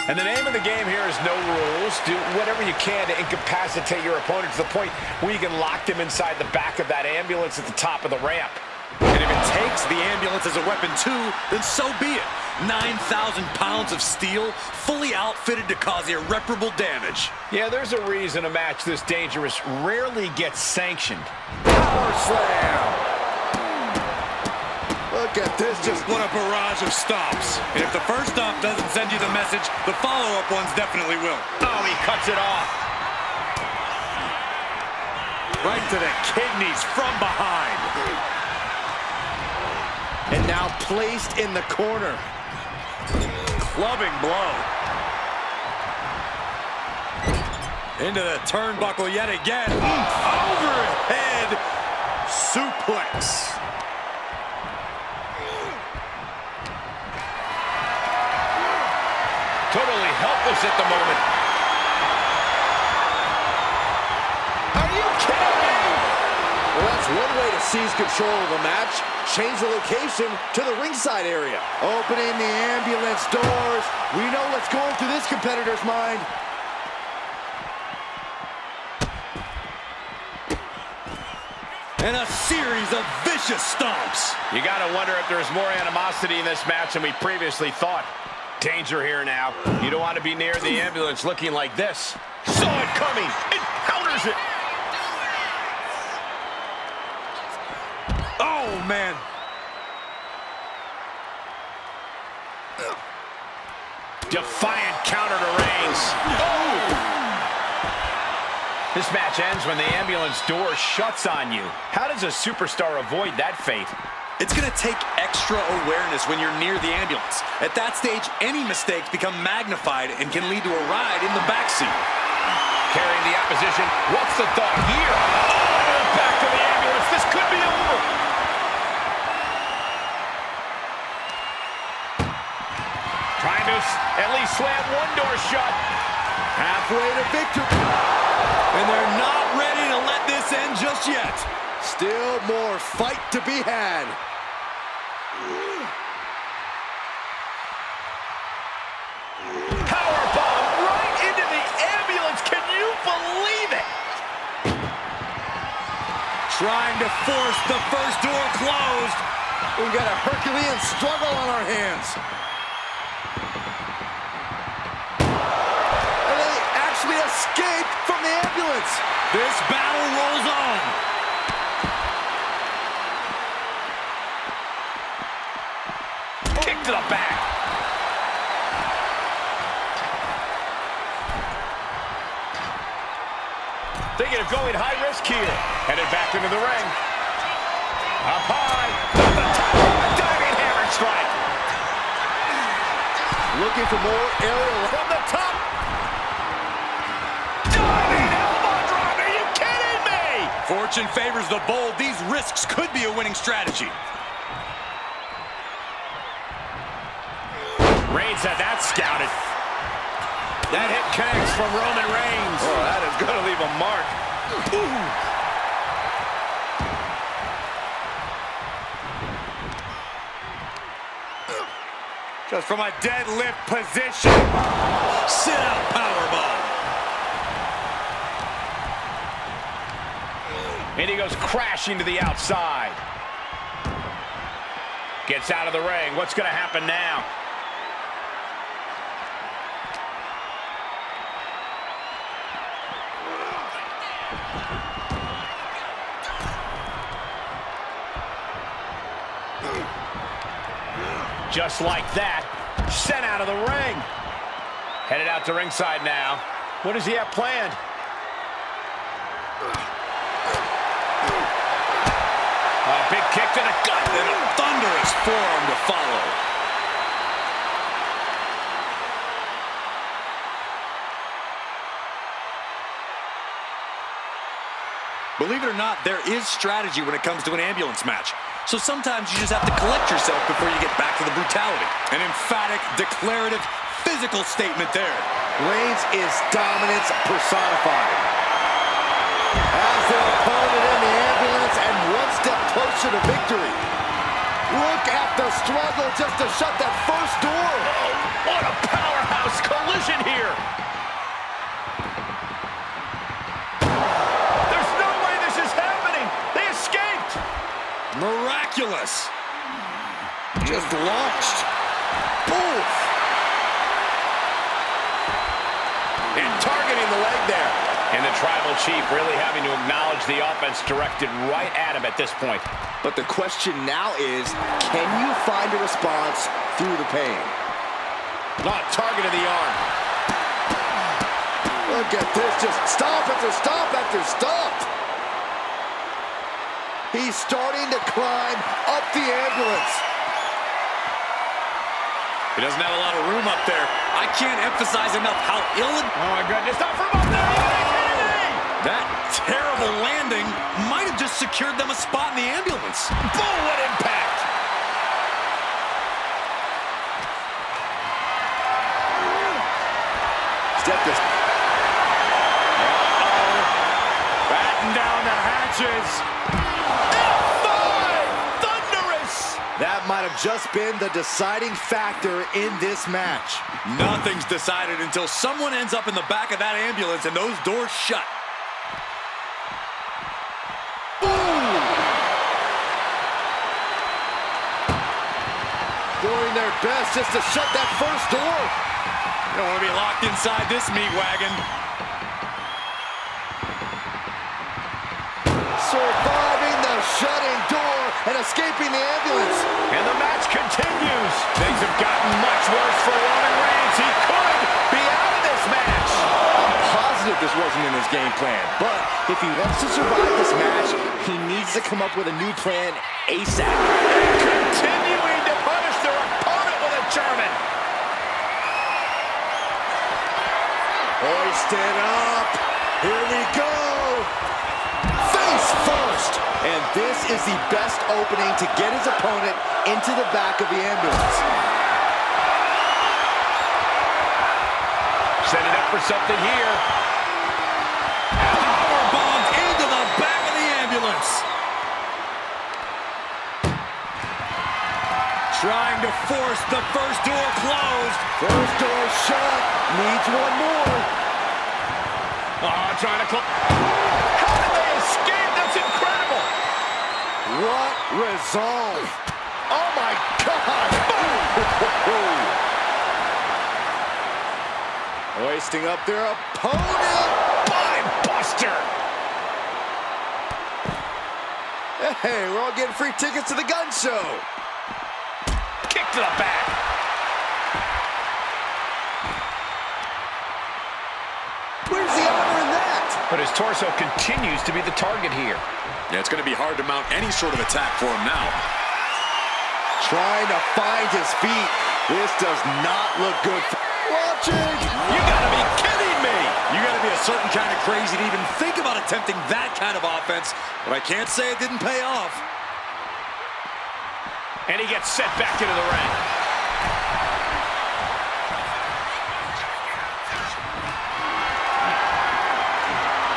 And the name of the game here is no rules. Do whatever you can to incapacitate your opponent to the point where you can lock them inside the back of that ambulance at the top of the ramp. And if it takes the ambulance as a weapon too, then so be it. 9,000 pounds of steel, fully outfitted to cause irreparable damage. Yeah, there's a reason a match this dangerous rarely gets sanctioned. Power slam! Look at this, just What a barrage of stomps. And if the first stomp doesn't send you the message, the follow-up ones definitely will. Oh, he cuts it off. Right to the kidneys from behind. and now placed in the corner. Clubbing blow. Into the turnbuckle yet again. Overhead suplex. Totally helpless at the moment. Are you kidding me? Well, that's one way to seize control of the match. Change the location to the ringside area. Opening the ambulance doors. We know what's going through this competitor's mind. And a series of vicious stomps. You gotta wonder if there's more animosity in this match than we previously thought. Danger here now. You don't want to be near the ambulance looking like this. Saw it coming. It counters it. Oh, man. Defiant counter to Reigns. Oh! This match ends when the ambulance door shuts on you. How does a superstar avoid that fate? It's going to take extra awareness when you're near the ambulance. At that stage, any mistakes become magnified and can lead to a ride in the backseat. Carrying the opposition. What's the thought here? Oh, back to the ambulance. This could be over. Trying to at least slam one door shut. Halfway to victory. And they're not ready to let this end just yet. Still more fight to be had. Powerbomb right into the ambulance. Can you believe it? Trying to force the first door closed. We've got a Herculean struggle on our hands. And they actually escape from the ambulance. This battle rolls on. Kick to the back. Thinking of going high risk here. Headed back into the ring. Up high. Off the top. A diving hammer strike. Looking for more aerial From the top. Diving elbow drop. Are you kidding me? Fortune favors the bold. These risks could be a winning strategy. Reigns had that scouted. That hit connects from Roman Reigns. Oh, that is going to leave a mark. Ooh. Just from a deadlift position. Sit out powerbomb. And he goes crashing to the outside. Gets out of the ring. What's going to happen now? Just like that, sent out of the ring. Headed out to ringside now. What does he have planned? A big kick to the gut. And a thunderous forearm to follow. Believe it or not, there is strategy when it comes to an ambulance match. So sometimes you just have to collect yourself before you get back to the brutality. An emphatic, declarative, physical statement there. Reigns is dominance personified. As their opponent in the ambulance and one step closer to victory. Look at the struggle just to shut that first door. Oh, what a powerhouse collision here. There's no way this is happening. They escaped. Miraculous. Just launched. Oof. And targeting the leg there. And the Tribal Chief really having to acknowledge the offense directed right at him at this point. But the question now is, can you find a response through the pain? Not target of the arm. Look at this, just stop after stop after stop. He's starting to climb up the ambulance. He doesn't have a lot of room up there. I can't emphasize enough how ill it... Oh my goodness, not from up there! That terrible landing might have just secured them a spot in the ambulance. Boom, what impact! Step this. Batten down the hatches. F5! Thunderous! That might have just been the deciding factor in this match. Nothing's decided until someone ends up in the back of that ambulance and those doors shut. Doing their best just to shut that first door. You don't want to be locked inside this meat wagon. Surviving the shutting door and escaping the ambulance. And the match continues. Things have gotten much worse for Roman Reigns. He could be out of this match. I'm positive this wasn't in his game plan, but if he wants to survive this match, he needs to come up with a new plan ASAP. Continuing to punish their opponent with a German. Hoisted up. Here we go. Face first. And this is the best opening to get his opponent into the back of the ambulance. Setting up for something here. Powerbombed into the back of the ambulance. Trying to force the first door closed. First door shut. Needs one more. Trying to close. How did they escape? That's incredible. What resolve. Oh, my God. Hoisting up their opponent. Spine buster. Hey, we're all getting free tickets to the gun show. Kick to the back. Where's the honor in that? But his torso continues to be the target here. Yeah, it's going to be hard to mount any sort of attack for him now. Trying to find his feet. This does not look good. Watching. You gotta be kidding me! You gotta be a certain kind of crazy to even think about attempting that kind of offense, but I can't say it didn't pay off. And he gets set back into the ring.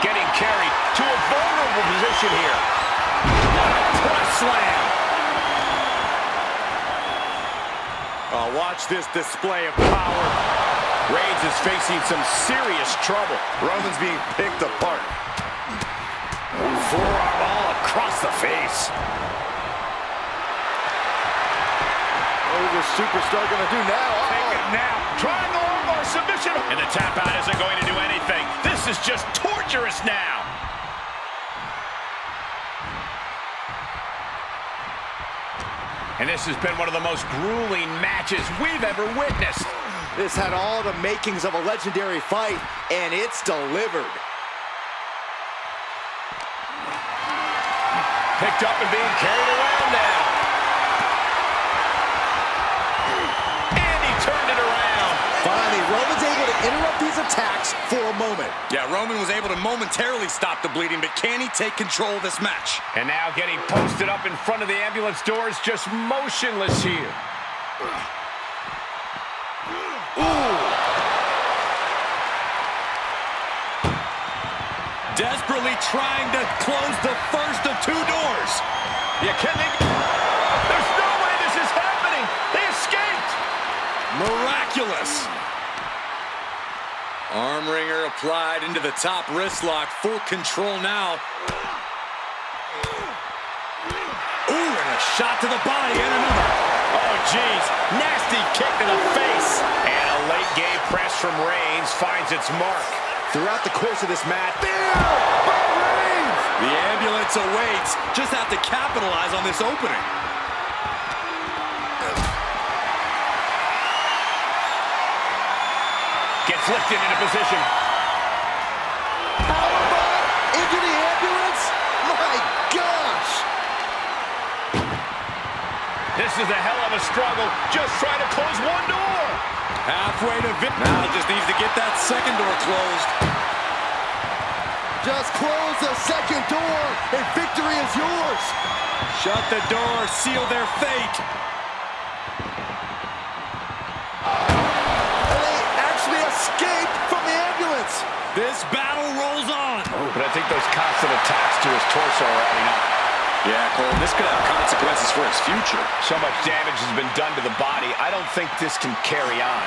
Getting carried to a vulnerable position here. Press slam. Oh, watch this display of power. Reigns is facing some serious trouble. Roman's being picked apart. Forearm all across the face. What is this superstar going to do now? Take it now. Triangle armbar submission. And the tap out isn't going to do anything. This is just torturous now. And this has been one of the most grueling matches we've ever witnessed. This had all the makings of a legendary fight, and it's delivered. Picked up and being carried around now. And he turned it around. Finally, Roman's able to interrupt these attacks for a moment. Yeah, Roman was able to momentarily stop the bleeding, but can he take control of this match? And now getting posted up in front of the ambulance doors, just motionless here. Desperately trying to close the first of two doors. You can think. There's no way ridiculous. Arm wringer applied into the top wrist lock. Full control now. Ooh, and a shot to the body and another. Oh, geez. Nasty kick to the face. And a late game press from Reigns finds its mark. Throughout the course of this match, by Reigns! The ambulance awaits. Just have to capitalize on this opening. Gets lifted into position. Powerbomb into the ambulance? My gosh! This is a hell of a struggle. Just trying to close one door. Halfway to victory. Now just needs to get that second door closed. Just close the second door, and victory is yours. Shut the door, seal their fate. Escape from the ambulance. This battle rolls on. Oh, but I think those constant attacks to his torso are adding up. Yeah, Cole, this could have consequences for his future. So much damage has been done to the body. I don't think this can carry on.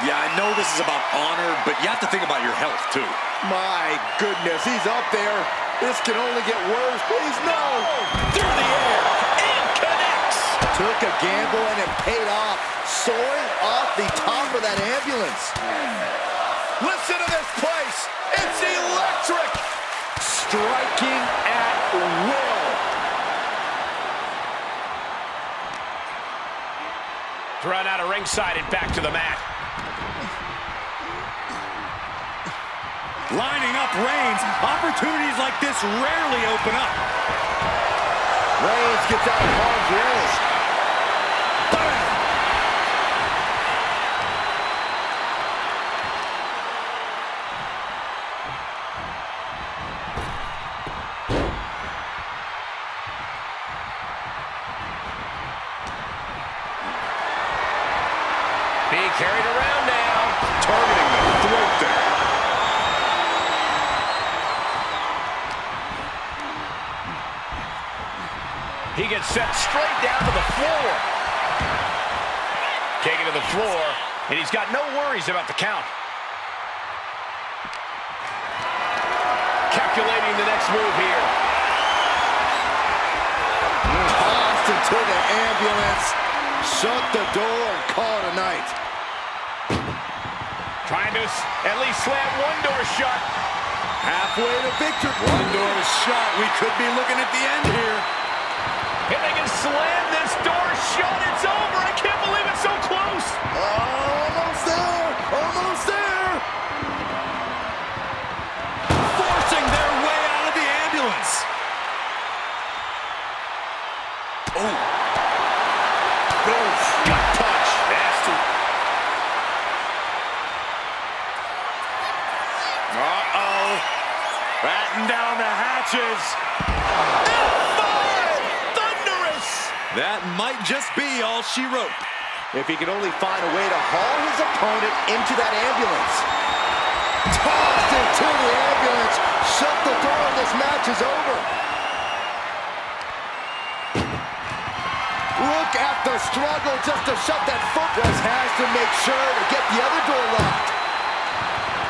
Yeah, I know this is about honor, but you have to think about your health, too. My goodness, he's up there. This can only get worse. Please, no. Through the air and connects. Took a gamble and it paid off. Soaring off the top of that ambulance. Listen to this place. It's electric. Striking at will. Thrown out of ringside and back to the mat. Lining up Reigns. Opportunities like this rarely open up. Reigns gets out of harm's way. Being carried around now. Targeting the throat there. He gets sent straight down to the floor. Taken to the floor, and he's got no worries about the count. Calculating the next move here. Tossed into the ambulance. Shut the door and call it a night. Trying to at least slam one door shut. Halfway to victory. One door is shut. We could be looking at the end here. If they can slam this door shut, it's over. I can't believe it's so close. Almost there. Almost there. Forcing their way out of the ambulance. Oh. Goes. Gut punch. Nasty. Uh-oh. Batten down the hatches. That might just be all she wrote. If he could only find a way to haul his opponent into that ambulance. Tossed into the ambulance. Shut the door and this match is over. Look at the struggle just to shut that foot. Just has to make sure to get the other door locked.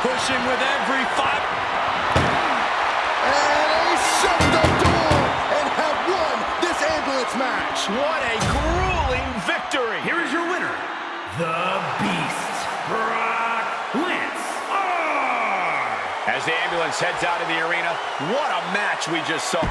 Pushing with every fight. And he shut the door and have won this ambulance match. What a grueling victory. Here is your winner, the Beast Brock Lesnar. As the ambulance heads out of the arena, what a match we just saw.